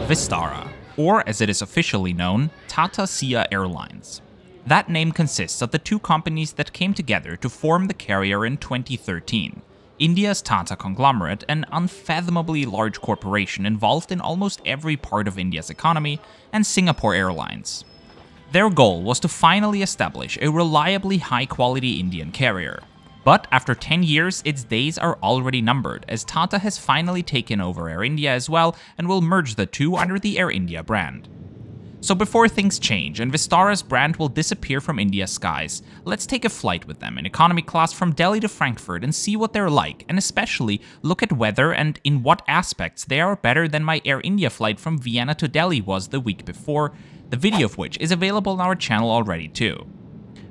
Vistara, or as it is officially known, TATA Airlines. That name consists of the two companies that came together to form the carrier in 2013. India's Tata conglomerate, an unfathomably large corporation involved in almost every part of India's economy, and Singapore Airlines. Their goal was to finally establish a reliably high-quality Indian carrier. But after 10 years, its days are already numbered, as Tata has finally taken over Air India as well and will merge the two under the Air India brand. So before things change and Vistara's brand will disappear from India's skies, let's take a flight with them in economy class from Delhi to Frankfurt and see what they're like, and especially look at whether and in what aspects they are better than my Air India flight from Vienna to Delhi was the week before, the video of which is available on our channel already too.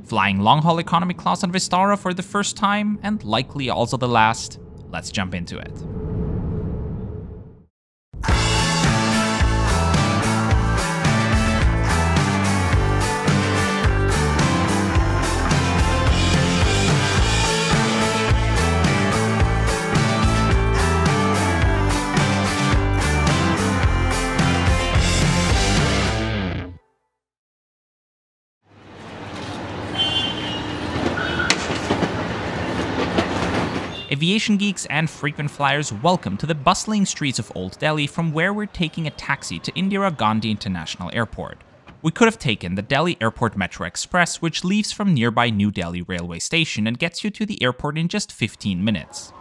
Flying long-haul economy class on Vistara for the first time, and likely also the last, let's jump into it. Aviation geeks and frequent flyers, welcome to the bustling streets of Old Delhi, from where we're taking a taxi to Indira Gandhi International Airport. We could have taken the Delhi Airport Metro Express, which leaves from nearby New Delhi railway station and gets you to the airport in just 15 minutes.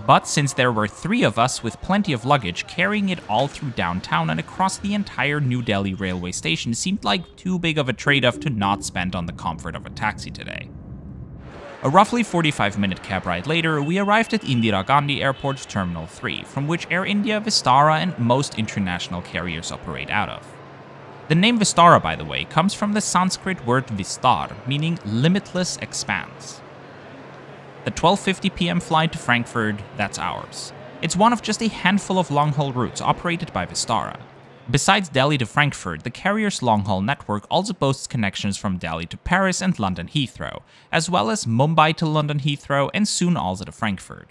But since there were 3 of us with plenty of luggage, carrying it all through downtown and across the entire New Delhi railway station seemed like too big of a trade-off to not spend on the comfort of a taxi today. A roughly 45-minute cab ride later, we arrived at Indira Gandhi Airport's Terminal 3, from which Air India, Vistara, and most international carriers operate out of. The name Vistara, by the way, comes from the Sanskrit word Vistar, meaning limitless expanse. The 12:50 p.m. flight to Frankfurt, that's ours. It's one of just a handful of long-haul routes operated by Vistara. Besides Delhi to Frankfurt, the carrier's long-haul network also boasts connections from Delhi to Paris and London Heathrow, as well as Mumbai to London Heathrow and soon also to Frankfurt.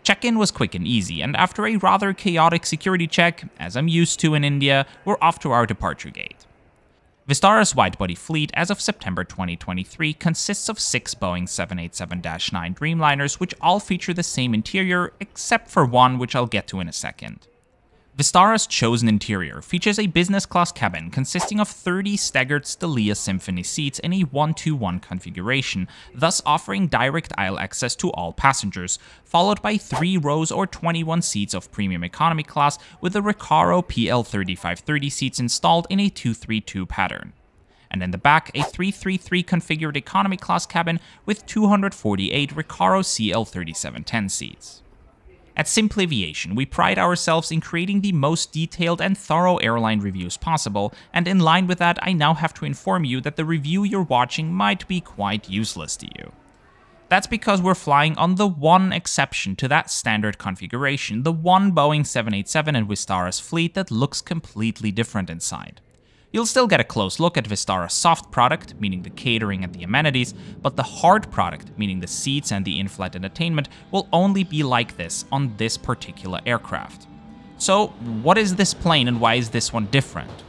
Check-in was quick and easy, and after a rather chaotic security check, as I'm used to in India, we're off to our departure gate. Vistara's wide-body fleet as of September 2023 consists of 6 Boeing 787-9 Dreamliners, which all feature the same interior, except for one, which I'll get to in a second. Vistara's chosen interior features a business-class cabin consisting of 30 staggered Stelia Symphony seats in a 1-2-1 configuration, thus offering direct aisle access to all passengers, followed by 3 rows or 21 seats of premium economy class with the Recaro PL3530 seats installed in a 2-3-2 pattern. And in the back, a 3-3-3 configured economy class cabin with 248 Recaro CL3710 seats. At Simple Aviation, we pride ourselves in creating the most detailed and thorough airline reviews possible, and in line with that, I now have to inform you that the review you're watching might be quite useless to you. That's because we're flying on the one exception to that standard configuration, the one Boeing 787 in Vistara's fleet that looks completely different inside. You'll still get a close look at Vistara's soft product, meaning the catering and the amenities, but the hard product, meaning the seats and the in-flight entertainment, will only be like this on this particular aircraft. So, what is this plane and why is this one different?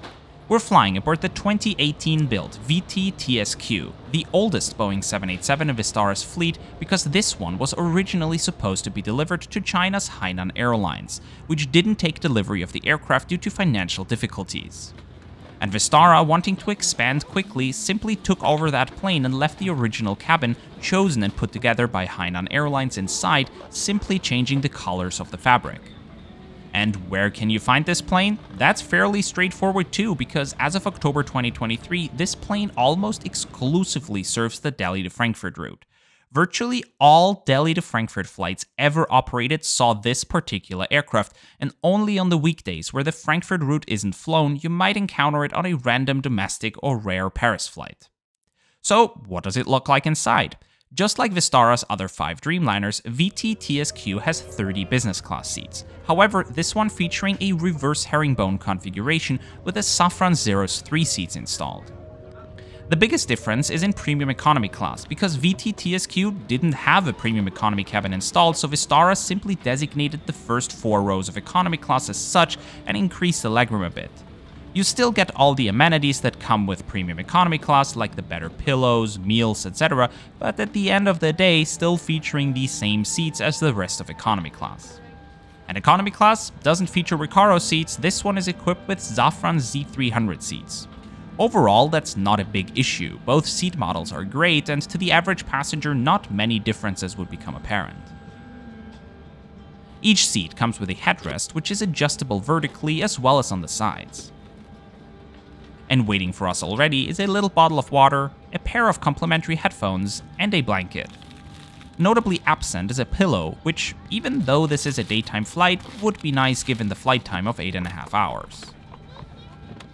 We're flying aboard the 2018-built VT-TSQ, the oldest Boeing 787 in Vistara's fleet, because this one was originally supposed to be delivered to China's Hainan Airlines, which didn't take delivery of the aircraft due to financial difficulties. And Vistara, wanting to expand quickly, simply took over that plane and left the original cabin, chosen and put together by Hainan Airlines inside, simply changing the colors of the fabric. And where can you find this plane? That's fairly straightforward too, because as of October 2023, this plane almost exclusively serves the Delhi to Frankfurt route. Virtually all Delhi to Frankfurt flights ever operated saw this particular aircraft, and only on the weekdays where the Frankfurt route isn't flown, you might encounter it on a random domestic or rare Paris flight. So, what does it look like inside? Just like Vistara's other 5 Dreamliners, VT-TSQ has 30 business class seats. However, this one featuring a reverse herringbone configuration with a Safran Zeros 3 seats installed. The biggest difference is in premium economy class, because VT-TSQ didn't have a premium economy cabin installed, so Vistara simply designated the first 4 rows of economy class as such and increased the legroom a bit. You still get all the amenities that come with premium economy class, like the better pillows, meals, etc., but at the end of the day, still featuring the same seats as the rest of economy class. And economy class doesn't feature Recaro seats, this one is equipped with Safran Z300 seats. Overall, that's not a big issue, both seat models are great, and to the average passenger not many differences would become apparent. Each seat comes with a headrest, which is adjustable vertically as well as on the sides. And waiting for us already is a little bottle of water, a pair of complimentary headphones, and a blanket. Notably absent is a pillow, which, even though this is a daytime flight, would be nice given the flight time of 8.5 hours.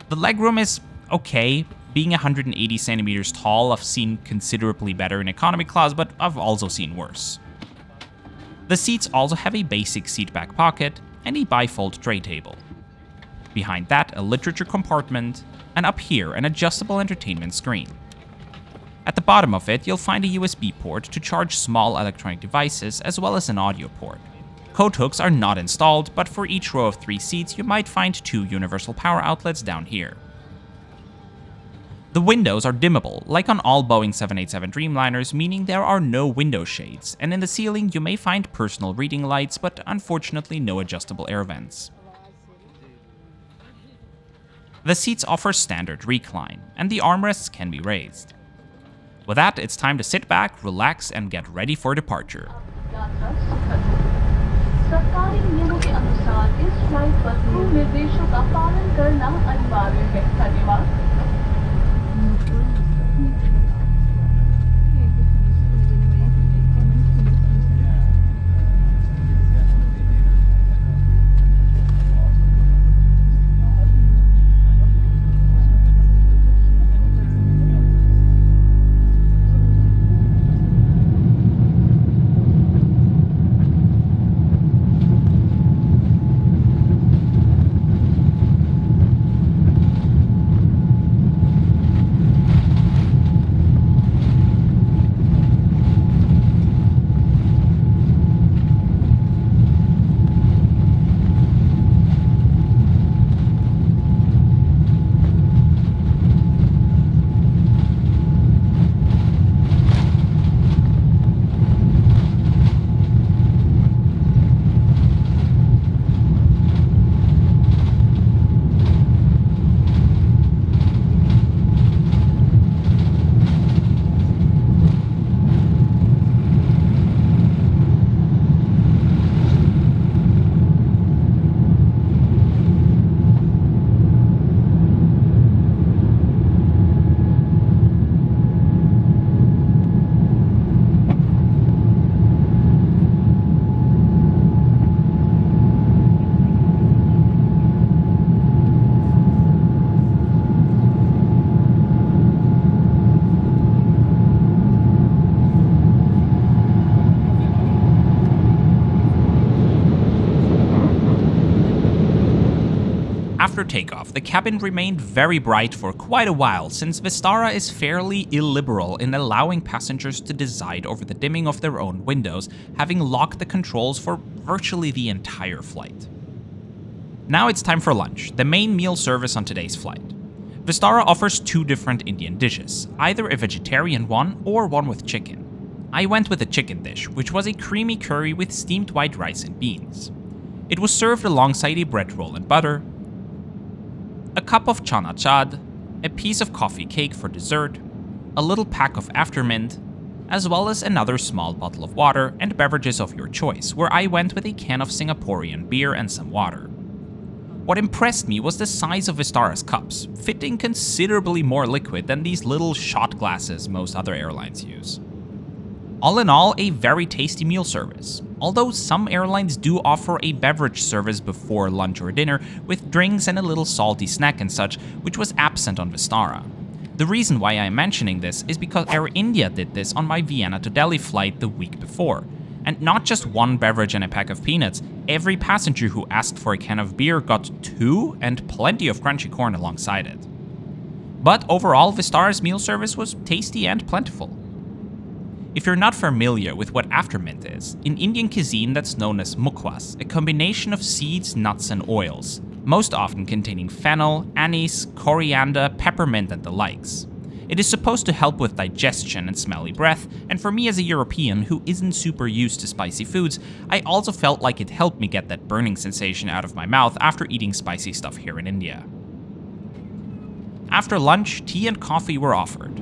The legroom is okay. Being 180 centimeters tall, I've seen considerably better in economy class, but I've also seen worse. The seats also have a basic seat back pocket and a bifold tray table. Behind that, a literature compartment, and up here, an adjustable entertainment screen. At the bottom of it, you'll find a USB port to charge small electronic devices, as well as an audio port. Coat hooks are not installed, but for each row of 3 seats, you might find 2 universal power outlets down here. The windows are dimmable, like on all Boeing 787 Dreamliners, meaning there are no window shades, and in the ceiling you may find personal reading lights, but unfortunately no adjustable air vents. The seats offer standard recline, and the armrests can be raised. With that, it's time to sit back, relax, and get ready for departure. सरकारी नियमों के अनुसार इस flight पर crew निर्देशों का पालन करना अनिवार्य है। धन्यवाद। After takeoff, the cabin remained very bright for quite a while, since Vistara is fairly illiberal in allowing passengers to decide over the dimming of their own windows, having locked the controls for virtually the entire flight. Now it's time for lunch, the main meal service on today's flight. Vistara offers 2 different Indian dishes, either a vegetarian one or one with chicken. I went with the chicken dish, which was a creamy curry with steamed white rice and beans. It was served alongside a bread roll and butter, a cup of chana chad, a piece of coffee cake for dessert, a little pack of aftermint, as well as another small bottle of water and beverages of your choice, where I went with a can of Singaporean beer and some water. What impressed me was the size of Vistara's cups, fitting considerably more liquid than these little shot glasses most other airlines use. All in all, a very tasty meal service, although some airlines do offer a beverage service before lunch or dinner with drinks and a little salty snack and such, which was absent on Vistara. The reason why I am mentioning this is because Air India did this on my Vienna to Delhi flight the week before. And not just one beverage and a pack of peanuts, every passenger who asked for a can of beer got 2 and plenty of crunchy corn alongside it. But overall, Vistara's meal service was tasty and plentiful. If you're not familiar with what aftermint is, in Indian cuisine that's known as mukwas, a combination of seeds, nuts and oils, most often containing fennel, anise, coriander, peppermint and the likes. It is supposed to help with digestion and smelly breath, and for me as a European who isn't super used to spicy foods, I also felt like it helped me get that burning sensation out of my mouth after eating spicy stuff here in India. After lunch, tea and coffee were offered.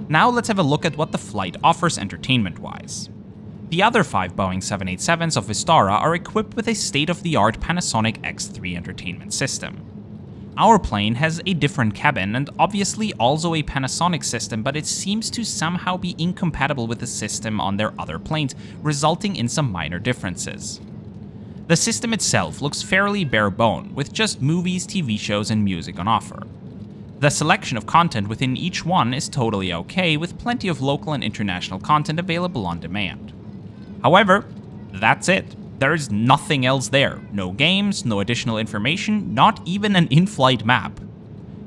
Now let's have a look at what the flight offers entertainment-wise. The other 5 Boeing 787s of Vistara are equipped with a state-of-the-art Panasonic X3 entertainment system. Our plane has a different cabin and obviously also a Panasonic system, but it seems to somehow be incompatible with the system on their other planes, resulting in some minor differences. The system itself looks fairly bare bone, with just movies, TV shows and music on offer. The selection of content within each one is totally okay, with plenty of local and international content available on demand. However, that's it. There's nothing else there. No games, no additional information, not even an in-flight map.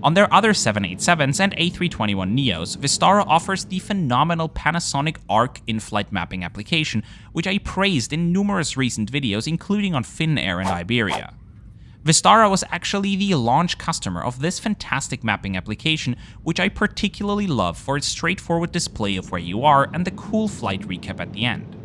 On their other 787s and A321neos, Vistara offers the phenomenal Panasonic Arc in-flight mapping application, which I praised in numerous recent videos, including on Finnair and Iberia. Vistara was actually the launch customer of this fantastic mapping application, which I particularly love for its straightforward display of where you are and the cool flight recap at the end.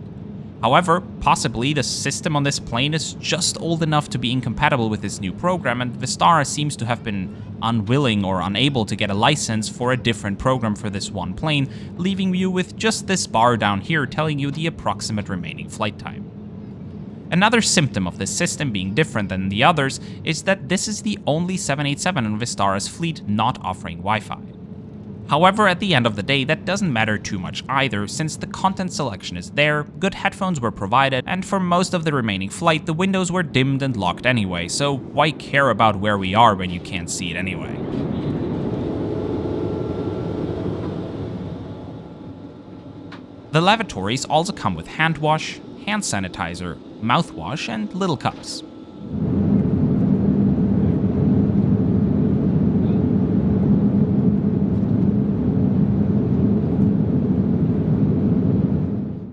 However, possibly the system on this plane is just old enough to be incompatible with this new program, and Vistara seems to have been unwilling or unable to get a license for a different program for this one plane, leaving you with just this bar down here telling you the approximate remaining flight time. Another symptom of this system being different than the others is that this is the only 787 in Vistara's fleet not offering Wi-Fi. However, at the end of the day, that doesn't matter too much either, since the content selection is there, good headphones were provided, and for most of the remaining flight, the windows were dimmed and locked anyway, so why care about where we are when you can't see it anyway? The lavatories also come with hand wash, hand sanitizer, mouthwash, and little cups.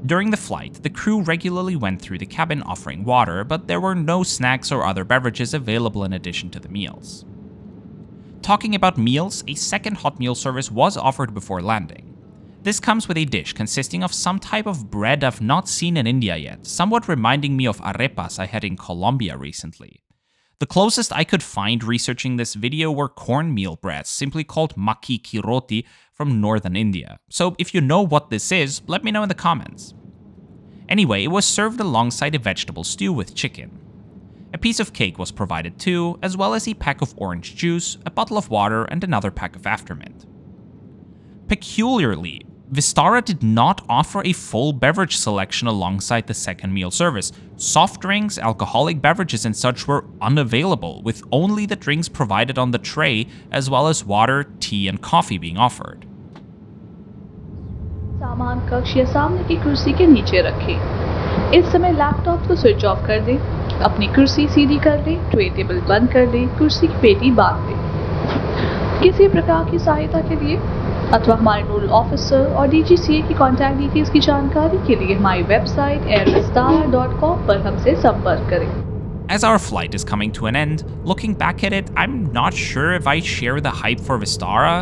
During the flight, the crew regularly went through the cabin offering water, but there were no snacks or other beverages available in addition to the meals. Talking about meals, a second hot meal service was offered before landing. This comes with a dish consisting of some type of bread I've not seen in India yet, somewhat reminding me of arepas I had in Colombia recently. The closest I could find researching this video were cornmeal breads, simply called makki ki roti, from northern India. So if you know what this is, let me know in the comments. Anyway, it was served alongside a vegetable stew with chicken. A piece of cake was provided too, as well as a pack of orange juice, a bottle of water, and another pack of aftermint. Peculiarly, Vistara did not offer a full beverage selection alongside the second meal service. Soft drinks, alcoholic beverages and such were unavailable, with only the drinks provided on the tray, as well as water, tea and coffee being offered. सामान कक्ष या सामने की कुर्सी के नीचे रखें। इस समय लैपटॉप को स्विच ऑफ कर दें, अपनी कुर्सी सीधी कर लें, ट्रे टेबल बंद कर दें, कुर्सी की पेटी बांध दें। किसी प्रकार की सहायता के लिए अथवा हमारे नोडल ऑफिसर और DGCA की कॉन्टैक्ट डिटेल्स की जानकारी के लिए हमारी वेबसाइट airvistara.com पर हमसे संपर्क करें। As our flight is coming to an end, looking back at it, I'm not sure if I share the hype for Vistara.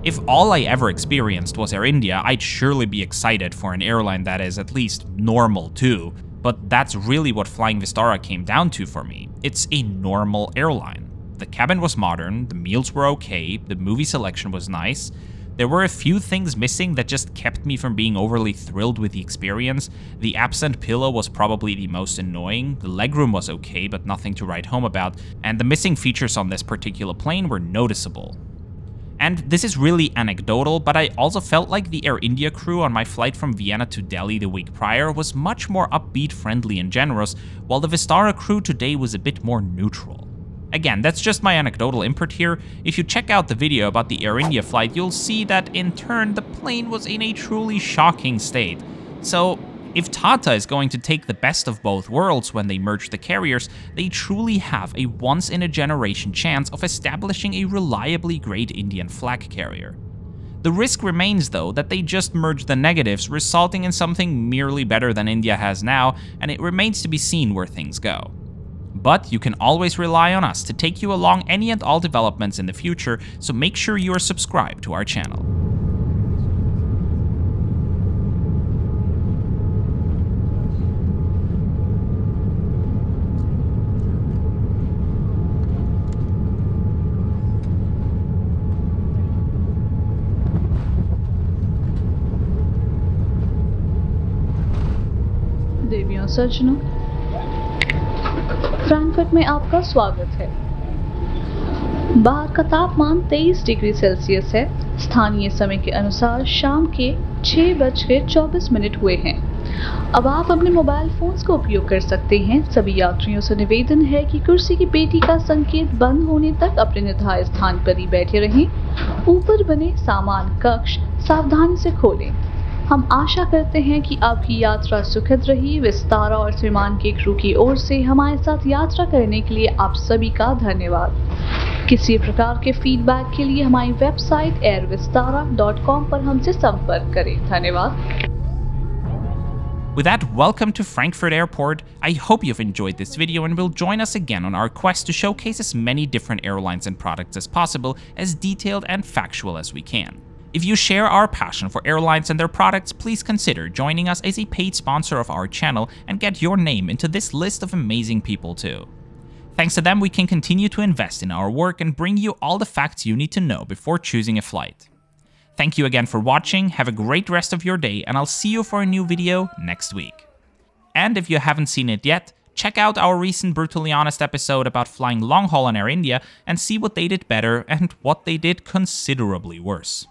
If all I ever experienced was Air India, I'd surely be excited for an airline that is at least normal too. But that's really what flying Vistara came down to for me. It's a normal airline. The cabin was modern, the meals were okay, the movie selection was nice. There were a few things missing that just kept me from being overly thrilled with the experience. The absent pillow was probably the most annoying, the legroom was okay but nothing to write home about, and the missing features on this particular plane were noticeable. And this is really anecdotal, but I also felt like the Air India crew on my flight from Vienna to Delhi the week prior was much more upbeat, friendly and generous, while the Vistara crew today was a bit more neutral. Again, that's just my anecdotal input here. If you check out the video about the Air India flight, you'll see that in turn the plane was in a truly shocking state. So If TATA is going to take the best of both worlds when they merge the carriers, they truly have a once-in-a-generation chance of establishing a reliably great Indian flag carrier. The risk remains, though, that they just merge the negatives, resulting in something merely better than India has now, and it remains to be seen where things go. But you can always rely on us to take you along any and all developments in the future, so make sure you are subscribed to our channel. देवियों सज्जनों, Frankfurt में आपका स्वागत है। बाहर का तापमान 23 degree Celsius है। स्थानीय समय के अनुसार शाम के 6:24 हुए हैं। अब आप अपने मोबाइल फोन्स का उपयोग कर सकते हैं। सभी यात्रियों से निवेदन है कि कुर्सी की पेटी का संकेत बंद होने तक अपने निर्धारित स्थान पर ही बैठे रहें। ऊपर बने सामान कक्ष सावधानी से खोलें। हम आशा करते हैं कि आपकी यात्रा सुखद रही। विस्तारा और विमान के क्रू की ओर से हमारे साथ यात्रा करने के लिए आप सभी का धन्यवाद। किसी प्रकार के फीडबैक के लिए हमारी वेबसाइट airvistara.com पर हमसे संपर्क करें। धन्यवाद। With that, welcome to Frankfurt Airport. I hope you've enjoyed this video and will join us again on our quest to showcase as many different airlines and products as possible, as detailed and factual as we can. If you share our passion for airlines and their products, please consider joining us as a paid sponsor of our channel and get your name into this list of amazing people too. Thanks to them, we can continue to invest in our work and bring you all the facts you need to know before choosing a flight. Thank you again for watching, have a great rest of your day, and I'll see you for a new video next week. And if you haven't seen it yet, check out our recent Brutally Honest episode about flying long haul on Air India and see what they did better and what they did considerably worse.